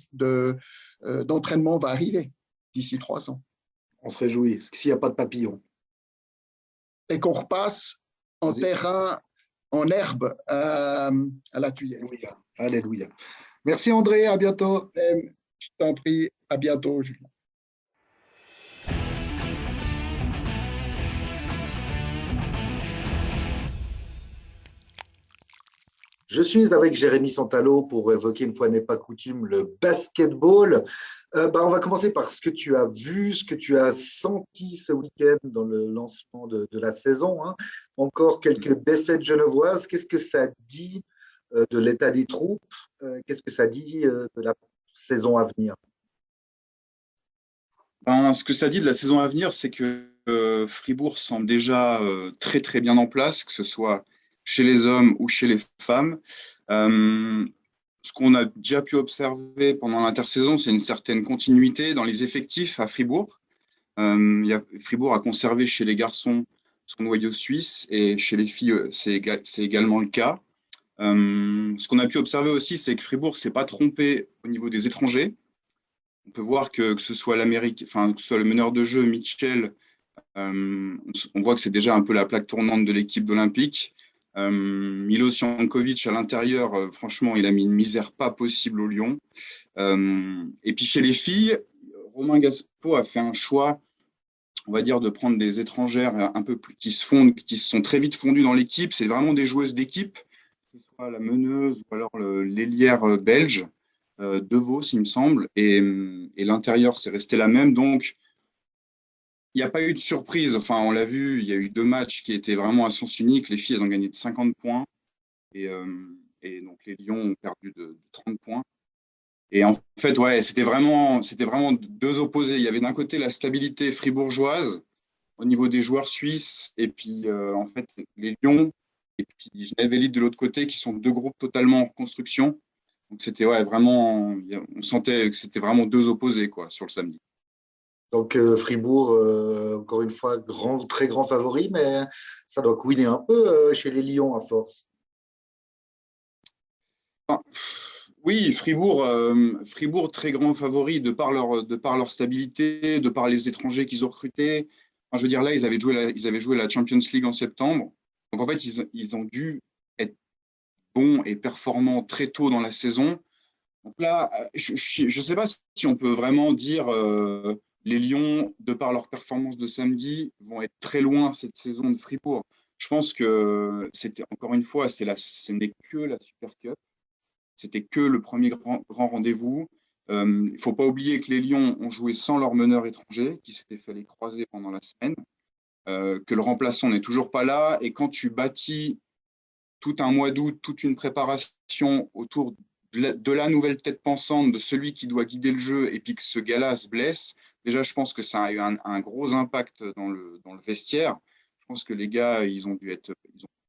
d'entraînement va arriver d'ici 3 ans. On se réjouit, parce que s'il n'y a pas de papillons. Et qu'on repasse en terrain, en herbe à la Thuile. Alléluia. Alléluia. Merci André, à bientôt. Je t'en prie, à bientôt, Julien. Je suis avec Jérémy Santalo pour évoquer, une fois n'est pas coutume, le basketball. On va commencer par ce que tu as vu, ce que tu as senti ce week-end dans le lancement de la saison. Hein. Encore quelques défaites genevoises. Qu'est-ce que ça dit de l'état des troupes? Qu'est-ce que ça dit de la saison à venir? Ce que ça dit de la saison à venir, c'est que Fribourg semble déjà très très bien en place, que ce soit chez les hommes ou chez les femmes. Ce qu'on a déjà pu observer pendant l'intersaison, c'est une certaine continuité dans les effectifs à Fribourg. Fribourg a conservé chez les garçons son noyau suisse et chez les filles, c'est également le cas. Ce qu'on a pu observer aussi, c'est que Fribourg ne s'est pas trompé au niveau des étrangers. On peut voir que ce soit que ce soit le meneur de jeu, Mitchell, on voit que c'est déjà un peu la plaque tournante de l'équipe d'Olympique. Milos Jankovic à l'intérieur, franchement, il a mis une misère pas possible au Lyon. Et puis chez les filles, Romain Gaspo a fait un choix, on va dire, de prendre des étrangères un peu plus qui se sont très vite fondues dans l'équipe. C'est vraiment des joueuses d'équipe, que ce soit la meneuse ou alors l'ailière belge. De Vos, il me semble, et l'intérieur, c'est resté la même. Donc, il n'y a pas eu de surprise. Enfin, on l'a vu, il y a eu 2 matchs qui étaient vraiment à sens unique. Les filles, elles ont gagné de 50 points, et donc les Lions ont perdu de 30 points. Et en fait, ouais, c'était vraiment 2 opposés. Il y avait d'un côté la stabilité fribourgeoise au niveau des joueurs suisses, et puis en fait, les Lions, et puis Genève Elite de l'autre côté, qui sont 2 groupes totalement en reconstruction. Donc c'était vraiment, on sentait que c'était vraiment 2 opposés quoi, sur le samedi. Donc Fribourg, encore une fois, très grand favori, mais ça doit couiner un peu chez les Lions à force. Enfin, oui, Fribourg, très grand favori de par leur stabilité, de par les étrangers qu'ils ont recrutés. Enfin, je veux dire, là, ils avaient joué la Champions League en septembre. Donc, en fait, ils ont dû être bons et performants très tôt dans la saison. Donc là, je ne sais pas si on peut vraiment dire les Lions, de par leur performance de samedi, vont être très loin cette saison de Fribourg. Je pense que c'était, encore une fois, ce n'est que la Super Cup. C'était que le premier grand rendez-vous. Il ne faut pas oublier que les Lions ont joué sans leur meneur étranger, qui s'était fait les croiser pendant la semaine, que le remplaçant n'est toujours pas là. Et quand tu bâtis tout un mois d'août, toute une préparation autour de la nouvelle tête pensante, de celui qui doit guider le jeu, et puis que ce gars-là se blesse, déjà, je pense que ça a eu un gros impact dans le vestiaire. Je pense que les gars, ils ont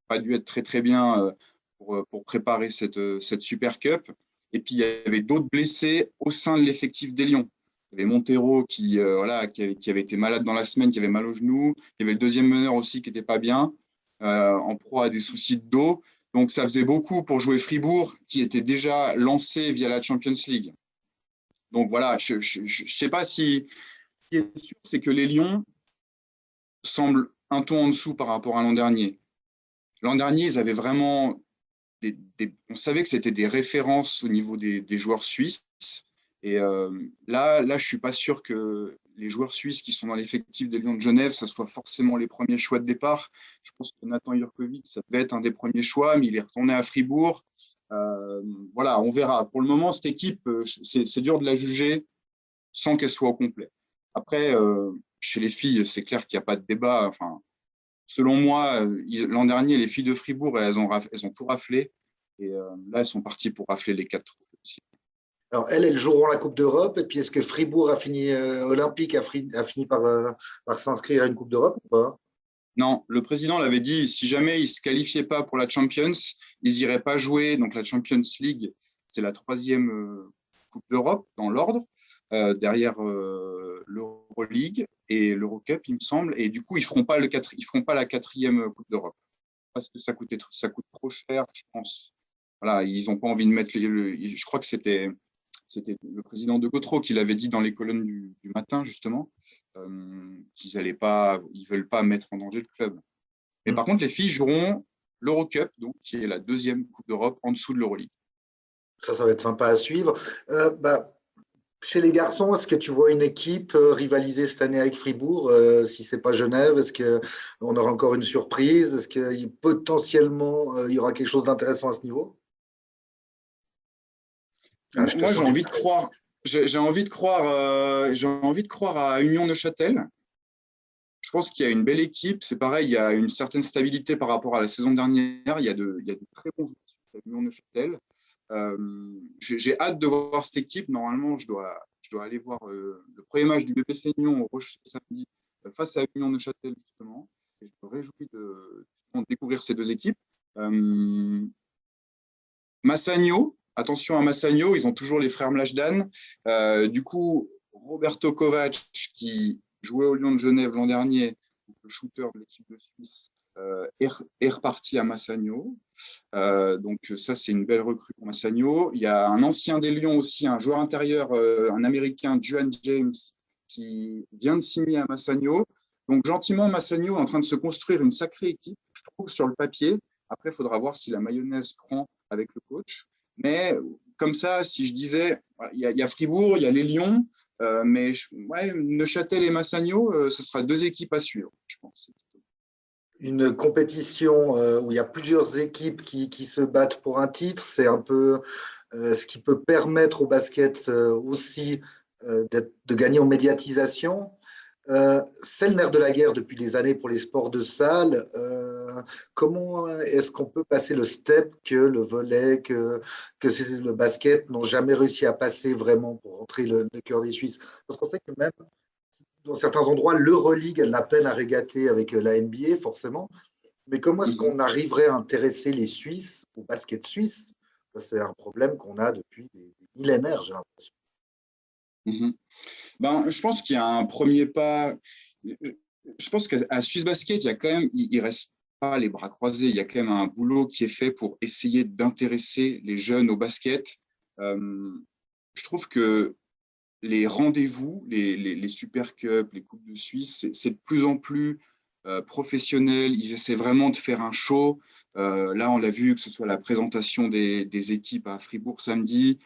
pas dû être très, très bien pour préparer cette Super Cup. Et puis, il y avait d'autres blessés au sein de l'effectif des Lions. Il y avait Montero qui avait été malade dans la semaine, qui avait mal au genou. Il y avait le deuxième meneur aussi qui n'était pas bien, en proie à des soucis de dos. Donc, ça faisait beaucoup pour jouer Fribourg, qui était déjà lancé via la Champions League. Donc, voilà, je ne sais pas si… Ce qui est sûr, c'est que les Lions semblent un ton en dessous par rapport à l'an dernier. L'an dernier, ils avaient vraiment… on savait que c'était des références au niveau des joueurs suisses. Et là, je ne suis pas sûr que les joueurs suisses qui sont dans l'effectif des Lions de Genève, ça soit forcément les premiers choix de départ. Je pense que Nathan Jurkovic, ça devait être un des premiers choix, mais il est retourné à Fribourg. Voilà, on verra. Pour le moment, cette équipe, c'est dur de la juger sans qu'elle soit au complet. Après, chez les filles, c'est clair qu'il n'y a pas de débat. Enfin, selon moi, l'an dernier, les filles de Fribourg, elles ont tout raflé. Et là, elles sont parties pour rafler les 4 trophées aussi. Alors, elles joueront la Coupe d'Europe. Et puis, est-ce que Fribourg Olympique a fini par s'inscrire à une Coupe d'Europe ou pas? Non, le président l'avait dit, si jamais ils ne se qualifiaient pas pour la Champions, ils n'iraient pas jouer. Donc, la Champions League, c'est la 3e Coupe d'Europe dans l'ordre, derrière l'Euroleague et l'Eurocup, il me semble. Et du coup, ils ne feront pas la 4e Coupe d'Europe parce que ça coûte trop cher, je pense. Voilà, ils n'ont pas envie de mettre je crois que c'était le président de Gautreau qui l'avait dit dans les colonnes du matin, justement, qu'ils ne veulent pas mettre en danger le club. Mais par contre, les filles joueront l'Eurocup, donc, qui est la 2e Coupe d'Europe en dessous de l'Euroleague. Ça va être sympa à suivre. Chez les garçons, est-ce que tu vois une équipe rivaliser cette année avec Fribourg? Si ce n'est pas Genève, est-ce qu'on aura encore une surprise? Est-ce que potentiellement il y aura quelque chose d'intéressant à ce niveau? Moi, j'ai envie de croire. J'ai envie de croire à Union Neuchâtel. Je pense qu'il y a une belle équipe. C'est pareil, il y a une certaine stabilité par rapport à la saison dernière. Il y a de très bons joueurs à Union Neuchâtel. J'ai hâte de voir cette équipe. Normalement, je dois aller voir le premier match du BPC Nyon au Rocher samedi face à Union Neuchâtel, justement. Et je me réjouis de découvrir ces deux équipes. Massagno. Attention à Massagno, ils ont toujours les frères Mlajdan. Du coup, Roberto Kovac, qui jouait au Lyon de Genève l'an dernier, le shooter de l'équipe de Suisse, est reparti à Massagno. Donc ça, c'est une belle recrue pour Massagno. Il y a un ancien des Lions aussi, un joueur intérieur, un Américain, Juan James, qui vient de signer à Massagno. Donc gentiment, Massagno est en train de se construire une sacrée équipe, je trouve, sur le papier. Après, il faudra voir si la mayonnaise prend avec le coach. Mais comme ça, si je disais, il y a Fribourg, il y a les Lions, mais Neuchâtel et Massagno, ce sera 2 équipes à suivre, je pense. Une compétition où il y a plusieurs équipes qui se battent pour un titre, c'est un peu ce qui peut permettre au basket aussi de gagner en médiatisation. C'est le nerf de la guerre depuis des années pour les sports de salle. Comment est-ce qu'on peut passer le step que le volley, que le basket n'ont jamais réussi à passer vraiment pour rentrer le cœur des Suisses? Parce qu'on sait que même dans certains endroits, l'Euroleague, elle a peine à régater avec la NBA, forcément. Mais comment est-ce qu'on arriverait à intéresser les Suisses au basket suisse? Ça, c'est un problème qu'on a depuis des millénaires, j'ai l'impression. Mhm. Ben, je pense qu'il y a un premier pas. Je pense qu'à Swiss Basket, il y a quand même, il reste pas les bras croisés. Il y a quand même un boulot qui est fait pour essayer d'intéresser les jeunes au basket. Je trouve que les rendez-vous, les Super Cup, les Coupes de Suisse, c'est de plus en plus professionnel. Ils essaient vraiment de faire un show. Là, on l'a vu, que ce soit la présentation des équipes à Fribourg samedi.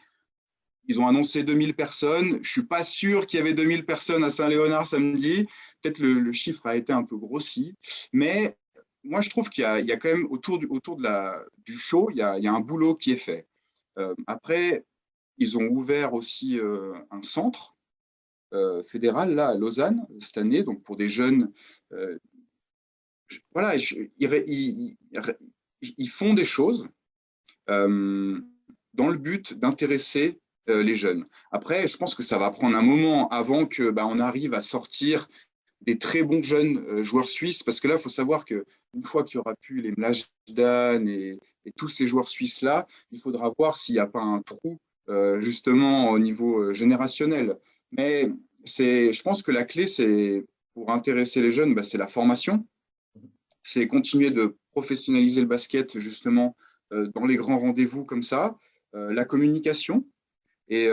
Ils ont annoncé 2000 personnes. Je ne suis pas sûr qu'il y avait 2000 personnes à Saint-Léonard samedi. Peut-être le chiffre a été un peu grossi. Mais moi, je trouve qu'il y a quand même autour du show, il y a un boulot qui est fait. Après, ils ont ouvert aussi un centre fédéral là, à Lausanne cette année, donc pour des jeunes. Voilà, ils font des choses dans le but d'intéresser les jeunes. Après, je pense que ça va prendre un moment avant que on arrive à sortir des très bons jeunes joueurs suisses, parce que là, il faut savoir qu'une fois qu'il y aura plus les Mlajdan et tous ces joueurs suisses-là, il faudra voir s'il n'y a pas un trou justement au niveau générationnel. Mais je pense que la clé, c'est pour intéresser les jeunes, c'est la formation. C'est continuer de professionnaliser le basket justement dans les grands rendez-vous comme ça, la communication et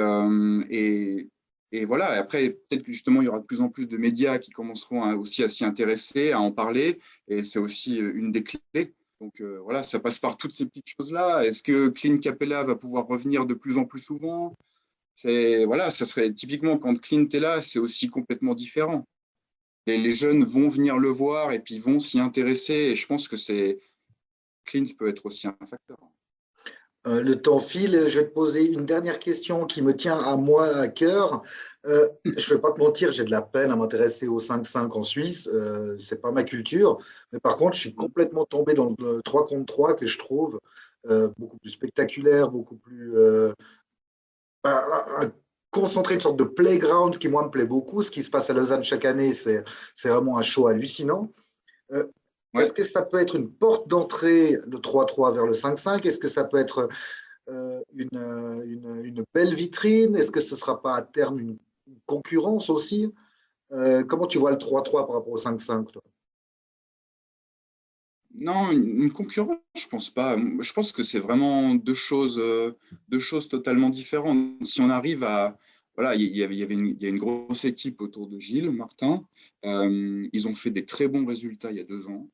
voilà. Et après, peut-être que justement, il y aura de plus en plus de médias qui commenceront aussi à s'y intéresser, à en parler, et c'est aussi une des clés. Donc voilà, ça passe par toutes ces petites choses-là. Est-ce que Clint Capella va pouvoir revenir de plus en plus souvent? Voilà, ça serait typiquement quand Clint est là, c'est aussi complètement différent. Et les jeunes vont venir le voir et puis vont s'y intéresser. Et je pense que Clint peut être aussi un facteur. Le temps file. Je vais te poser une dernière question qui me tient à moi à cœur. Je ne vais pas te mentir, j'ai de la peine à m'intéresser au 5-5 en Suisse. Ce n'est pas ma culture. Mais par contre, je suis complètement tombé dans le 3 contre 3 que je trouve beaucoup plus spectaculaire, beaucoup plus concentré, une sorte de playground qui, moi, me plaît beaucoup. Ce qui se passe à Lausanne chaque année, c'est vraiment un show hallucinant. Ouais. Est-ce que ça peut être une porte d'entrée, le 3-3 vers le 5-5? Est-ce que ça peut être une belle vitrine? Est-ce que ce ne sera pas à terme une concurrence aussi? Comment tu vois le 3-3 par rapport au 5-5, toi? Non, une concurrence, je pense pas. Je pense que c'est vraiment deux choses totalement différentes. Si on arrive à… Voilà, il y a une grosse équipe autour de Gilles Martin. Ils ont fait des très bons résultats il y a 2 ans.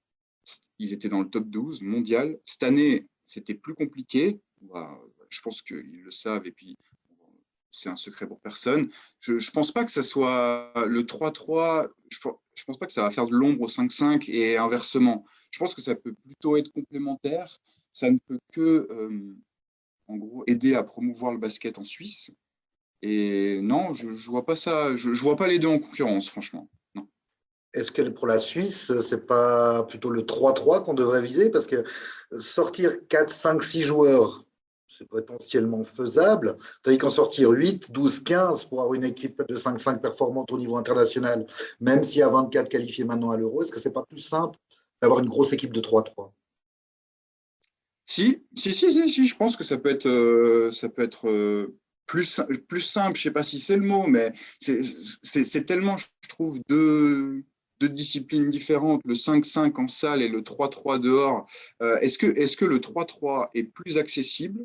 Ils étaient dans le top 12 mondial. Cette année, c'était plus compliqué. Je pense qu'ils le savent et puis c'est un secret pour personne. Je ne pense pas que ça soit le 3-3. Je ne pense pas que ça va faire de l'ombre au 5-5 et inversement. Je pense que ça peut plutôt être complémentaire. Ça ne peut que, en gros, aider à promouvoir le basket en Suisse. Et non, je ne vois pas ça. Je vois pas les deux en concurrence, franchement. Non. Est-ce que pour la Suisse, ce n'est pas plutôt le 3-3 qu'on devrait viser? Parce que sortir 4, 5, 6 joueurs, c'est potentiellement faisable. Tandis qu'en sortir 8, 12, 15 pour avoir une équipe de 5-5 performante au niveau international, même s'il y a 24 qualifiés maintenant à l'Euro, est-ce que ce n'est pas plus simple d'avoir une grosse équipe de 3-3? Si, je pense que ça peut être plus simple. Je ne sais pas si c'est le mot, mais c'est tellement, je trouve, deux disciplines différentes, le 5-5 en salle et le 3-3 dehors. Est-ce que le 3-3 est plus accessible?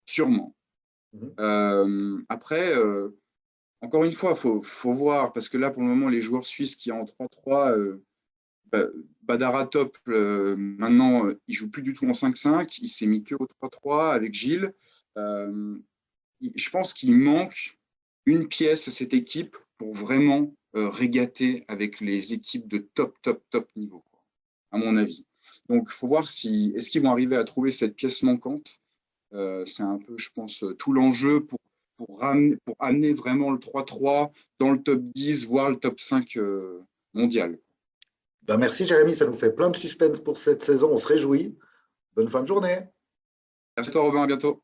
Sûrement. Après, encore une fois, faut voir, parce que là, pour le moment, les joueurs suisses qui ont en 3-3, Badara Top, maintenant, il ne joue plus du tout en 5-5, il s'est mis que au 3-3 avec Gilles. Je pense qu'il manque une pièce à cette équipe pour vraiment régater avec les équipes de top niveau, quoi, à mon avis. Donc, il faut voir est-ce qu'ils vont arriver à trouver cette pièce manquante. C'est un peu, je pense, tout l'enjeu pour amener vraiment le 3-3 dans le top 10, voire le top 5 mondial. Merci Jérémy, ça nous fait plein de suspense pour cette saison, on se réjouit. Bonne fin de journée. Merci à toi Robin, à bientôt.